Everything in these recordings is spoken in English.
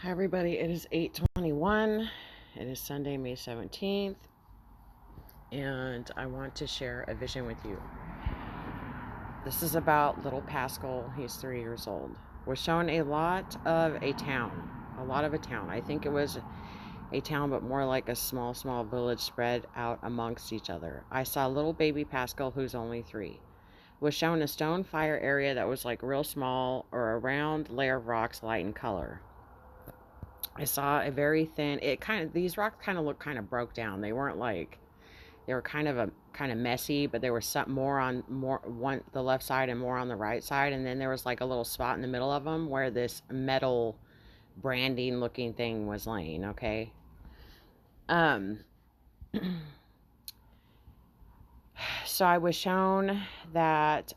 Hi everybody, it is 8:21. It is Sunday, May 17th, and I want to share a vision with you. This is about little Pascal. He's 3 years old. We're shown a lot of a town. I think it was a town, but more like a small village spread out amongst each other. I saw little baby Pascal, who's only 3. Was shown a stone fire area that was like real small, or a round layer of rocks light in color. I saw a very thin, these rocks kind of looked kind of broke down. They weren't like, they were kind of messy, but there was some more on the left side and more on the right side. And then there was like a little spot in the middle of them where this metal branding looking thing was laying. Okay. So I was shown that,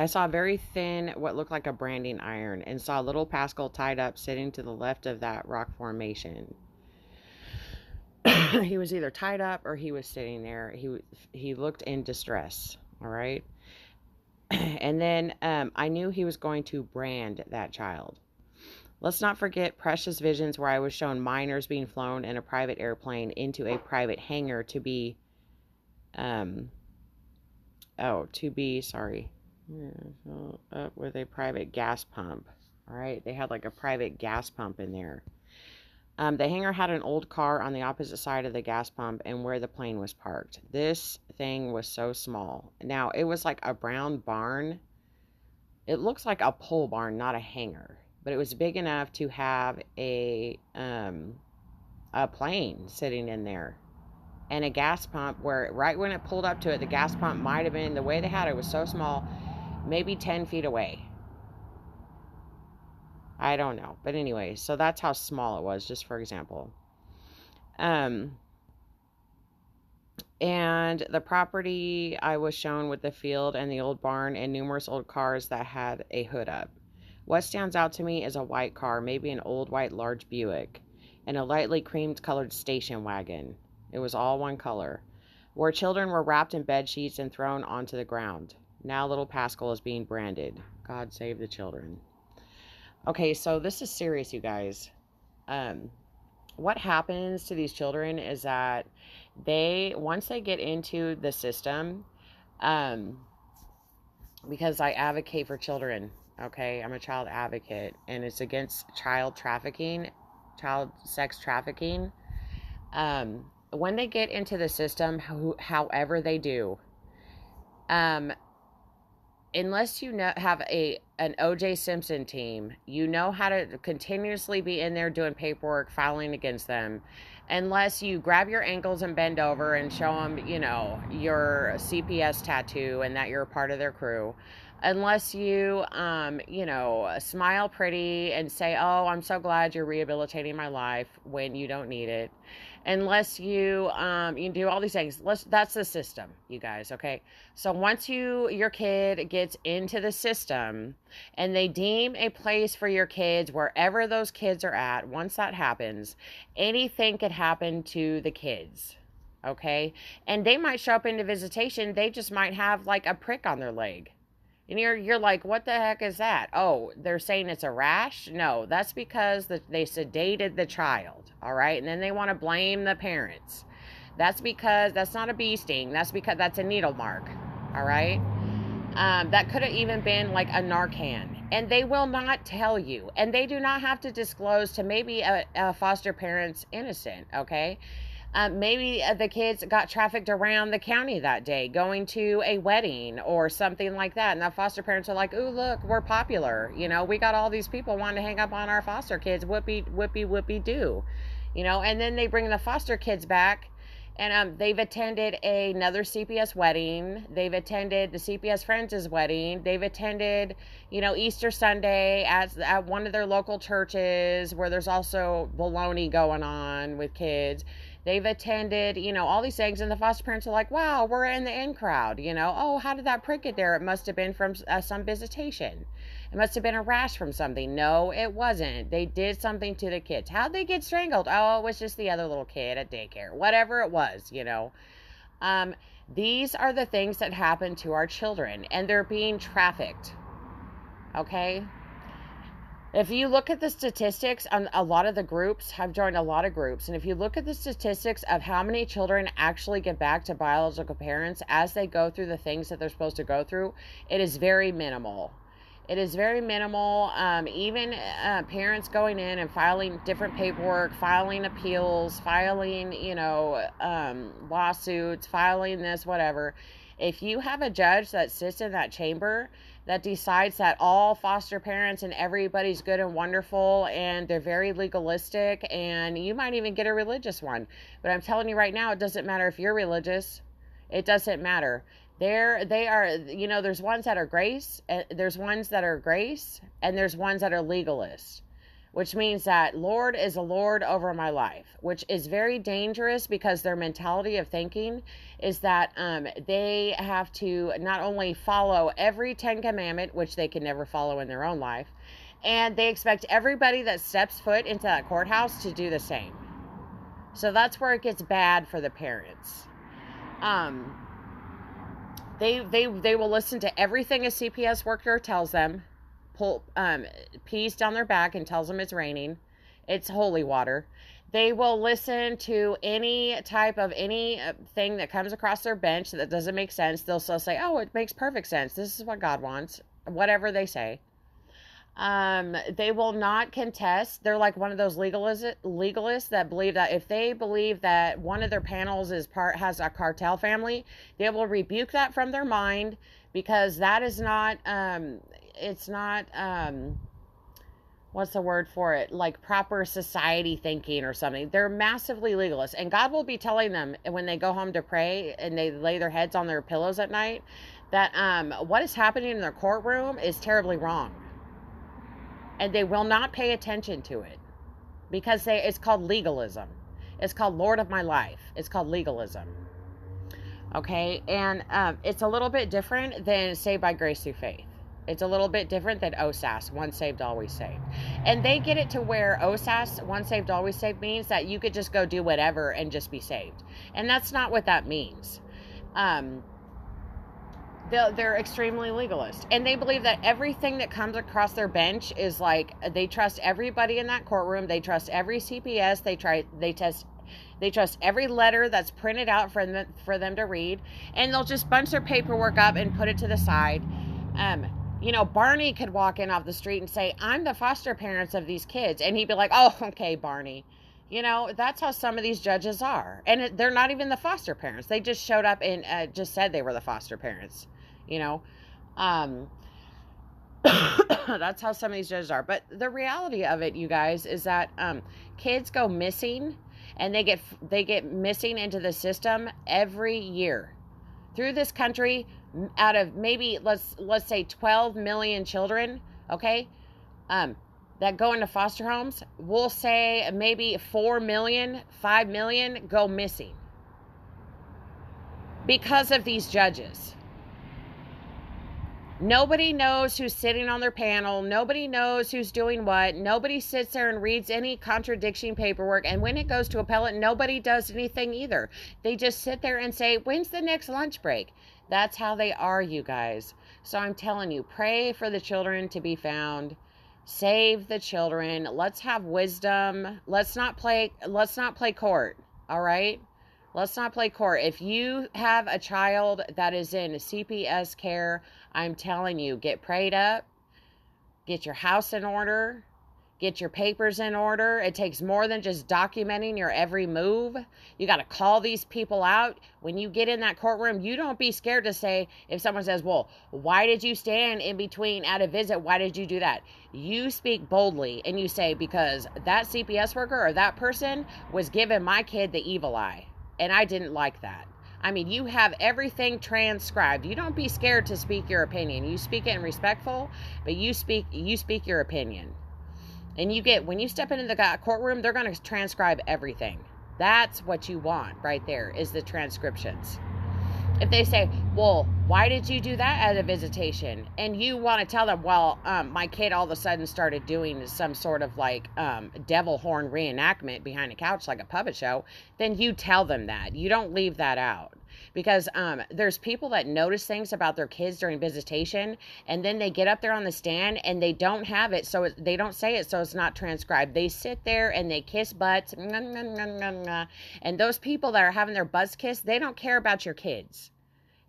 I saw a very thin, what looked like a branding iron, and saw little Pascal tied up sitting to the left of that rock formation. He was either tied up or he was sitting there. He looked in distress, all right? And then I knew he was going to brand that child. Let's not forget precious visions where I was shown miners being flown in a private airplane into a private hangar to be, up with a private gas pump. All right, they had like a private gas pump in there. The hangar had an old car on the opposite side of the gas pump and where the plane was parked. This thing was so small. Now, it was like a brown barn. It looks like a pole barn, not a hangar, but it was big enough to have a plane sitting in there. And a gas pump where right when it pulled up to it, the gas pump might have been, the way they had it was so small, maybe 10 feet away. I don't know. But anyway, so that's how small it was, just for example. And the property I was shown with the field and the old barn and numerous old cars that had a hood up. What stands out to me is a white car, maybe an old white large Buick, and a lightly creamed colored station wagon. It was all one color, where children were wrapped in bed sheets and thrown onto the ground. Now little Pascal is being branded. God save the children. Okay, so this is serious, you guys. What happens to these children is that once they get into the system, because I advocate for children, okay? I'm a child advocate, and it's against child sex trafficking. When they get into the system, however they do, unless you have an O.J. Simpson team, you know how to continuously be in there doing paperwork, filing against them, unless you grab your ankles and bend over and show them, your CPS tattoo and that you're a part of their crew. Unless you, smile pretty and say, oh, I'm so glad you're rehabilitating my life when you don't need it. Unless you do all these things. That's the system, you guys, okay? So once your kid gets into the system and they deem a place for your kids wherever those kids are at, once that happens, anything could happen to the kids, okay? And they might show up into visitation. They just might have like a prick on their leg. And you're like, what the heck is that? Oh, they're saying it's a rash? No, that's because they sedated the child, all right? And then they want to blame the parents. That's because that's not a bee sting. That's because that's a needle mark, all right? That could have even been like a Narcan. And they will not tell you. And they do not have to disclose to maybe a foster parent's innocent, okay? Maybe the kids got trafficked around the county that day going to a wedding or something like that. And the foster parents are like, ooh, look, we're popular. We got all these people wanting to hang up on our foster kids. Whoopie do. And then they bring the foster kids back and they've attended another CPS wedding. They've attended the CPS friends' wedding. They've attended, Easter Sunday at one of their local churches where there's also baloney going on with kids. They've attended, all these things, and the foster parents are like, wow, we're in the in crowd, oh, how did that prick get there? It must have been from some visitation. It must have been a rash from something. No, it wasn't. They did something to the kids. How'd they get strangled? Oh, it was just the other little kid at daycare. Whatever it was, These are the things that happen to our children, and they're being trafficked, okay? If you look at the statistics on a lot of the groups, I've joined a lot of groups, and if you look at the statistics of how many children actually get back to biological parents as they go through the things that they're supposed to go through, it is very minimal. It is very minimal. Even parents going in and filing different paperwork, filing appeals, filing, lawsuits, filing this, whatever. If you have a judge that sits in that chamber that decides that all foster parents and everybody's good and wonderful and they're very legalistic, and you might even get a religious one. But I'm telling you right now, it doesn't matter if you're religious. It doesn't matter. They are, there's ones that are grace, and there's ones that are grace, and there's ones that are legalist, which means that Lord is a Lord over my life, which is very dangerous because their mentality of thinking is that they have to not only follow every 10 commandment, which they can never follow in their own life, and they expect everybody that steps foot into that courthouse to do the same. So that's where it gets bad for the parents. They will listen to everything a CPS worker tells them, pees down their back and tells them it's raining. It's holy water. They will listen to any type of anything that comes across their bench that doesn't make sense. They'll still say, oh, it makes perfect sense. This is what God wants. Whatever they say. They will not contest. They're like one of those legalists that believe that if they believe that one of their panels has a cartel family, they will rebuke that from their mind, because that is not, it's not, what's the word for it? Like proper society thinking or something. They're massively legalist, and God will be telling them when they go home to pray and they lay their heads on their pillows at night that, what is happening in their courtroom is terribly wrong. And they will not pay attention to it because it's called legalism. It's called Lord of my life. It's called legalism. Okay, and it's a little bit different than saved by grace through faith. It's a little bit different than OSAS, once saved, always saved. And they get it to where OSAS, once saved, always saved, means that you could just go do whatever and just be saved. And that's not what that means. They're extremely legalist, and they believe that everything that comes across their bench is like, they trust everybody in that courtroom. They trust every CPS. They trust every letter that's printed out for them to read, and they'll just bunch their paperwork up and put it to the side. Barney could walk in off the street and say, I'm the foster parents of these kids, and he'd be like, oh, okay, Barney. That's how some of these judges are, and they're not even the foster parents. They just showed up and just said they were the foster parents. That's how some of these judges are. But the reality of it, you guys, is that kids go missing, and they get missing into the system every year through this country. Out of maybe let's say 12 million children, okay, that go into foster homes, we'll say maybe 4 million, 5 million go missing because of these judges. Nobody knows who's sitting on their panel. Nobody knows who's doing what. Nobody sits there and reads any contradiction paperwork. And when it goes to appellate, nobody does anything either. They just sit there and say, when's the next lunch break? That's how they are, you guys. So I'm telling you, pray for the children to be found. Save the children. Let's have wisdom. Let's not play court. All right? Let's not play court. If you have a child that is in CPS care, I'm telling you, get prayed up, get your house in order, get your papers in order. It takes more than just documenting your every move. You got to call these people out. When you get in that courtroom, you don't be scared to say, if someone says, well, why did you stand in between at a visit? Why did you do that? You speak boldly and you say, because that CPS worker or that person was giving my kid the evil eye. And I didn't like that. I mean, you have everything transcribed. You don't be scared to speak your opinion. You speak it in respectful, but you speak your opinion. And when you step into the courtroom, they're going to transcribe everything. That's what you want right there, is the transcriptions. If they say, well, why did you do that at a visitation? And you want to tell them, well, my kid all of a sudden started doing some sort of like devil horn reenactment behind a couch like a puppet show, then you tell them that. You don't leave that out. because there's people that notice things about their kids during visitation, and then they get up there on the stand and they don't have it, so they don't say it, so it's not transcribed. They sit there and they kiss butts, and those people that are having their butts kissed, they don't care about your kids.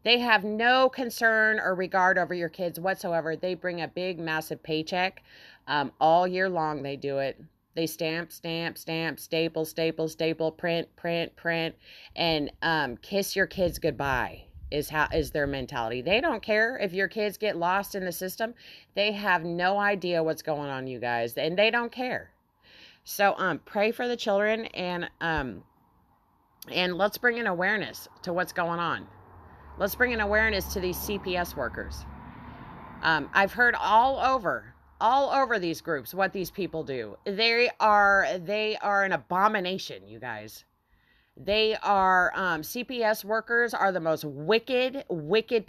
They have no concern or regard over your kids whatsoever. They bring a big, massive paycheck. All year long, they do it. They stamp, stamp, stamp, staple, staple, staple, print, print, print, and kiss your kids goodbye is their mentality. They don't care if your kids get lost in the system. They have no idea what's going on, you guys, and they don't care. So pray for the children, and let's bring an awareness to what's going on. Let's bring an awareness to these CPS workers. I've heard all over these groups what these people do. They are an abomination, you guys. They are CPS workers are the most wicked